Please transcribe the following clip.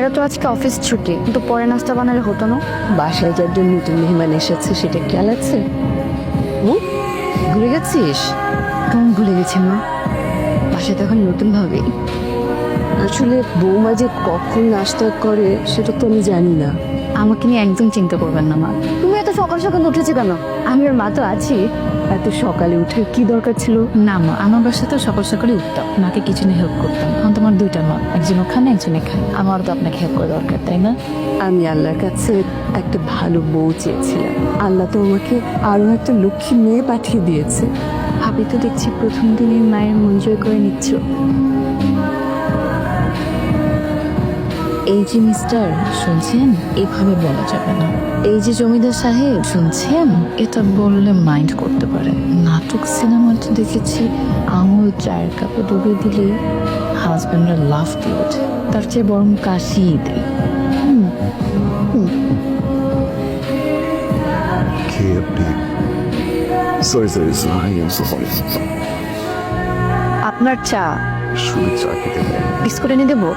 ভাইরা তো আজকে অফিস ছুটি, কিন্তু পরে নাস্তা বানালে হতো না? বাসায় যার জন্য নতুন মেহমান এসেছে সেটা খেয়াল আছে? ভুলে গেছিস? কেমন ভুলে গেছি মা, বাসায় তো এখন নতুন ভাবে। আসলে বৌমা যে কখন নাস্তা করে সেটা তো আমি জানি না। আমাকে নিয়ে একদম চিন্তা করবেন না মা। তুমি এত সকাল সকাল উঠেছো কেন? আমি ওর মা তো আছি। এত সকালে উঠে কি দরকার ছিল? না মা, আমার বাসায় তো সকাল সকালে উঠতাম, মাকে কিচেনে হেল্প করতাম। এখন তোমার দুইটা মা, একজন ওখানে একজন এখানে, আমারও তো আপনাকে হেল্প করা দরকার, তাই না? আমি আল্লাহর কাছে একটা ভালো বউ চেয়েছিলাম, আল্লাহ তো আমাকে আরো একটা লক্ষ্মী মেয়ে পাঠিয়ে দিয়েছে। ভাবি তো দেখছি প্রথম দিনই মায়ের মন জয় করে নিচ্ছ। এই যে মিস্টার, শুনছেন? এভাবে বলা যাবে না। এই যে জমিদার সাহেব, শুনছেন? এটা বললে মাইন্ড করতে পারে। নাটক সিনেমাতে দেখেছি আঙুল চায়ের কাপে ডুবে দিলে হাজব্যান্ডরা লাফ দিয়ে ওঠে, তার চেয়ে বরং কাশিই দেয়। কে আপনি? সরি সরি সরি সরি আপনার চা শুধু চা খেতে পারি। বিস্কুট এনে দেবো?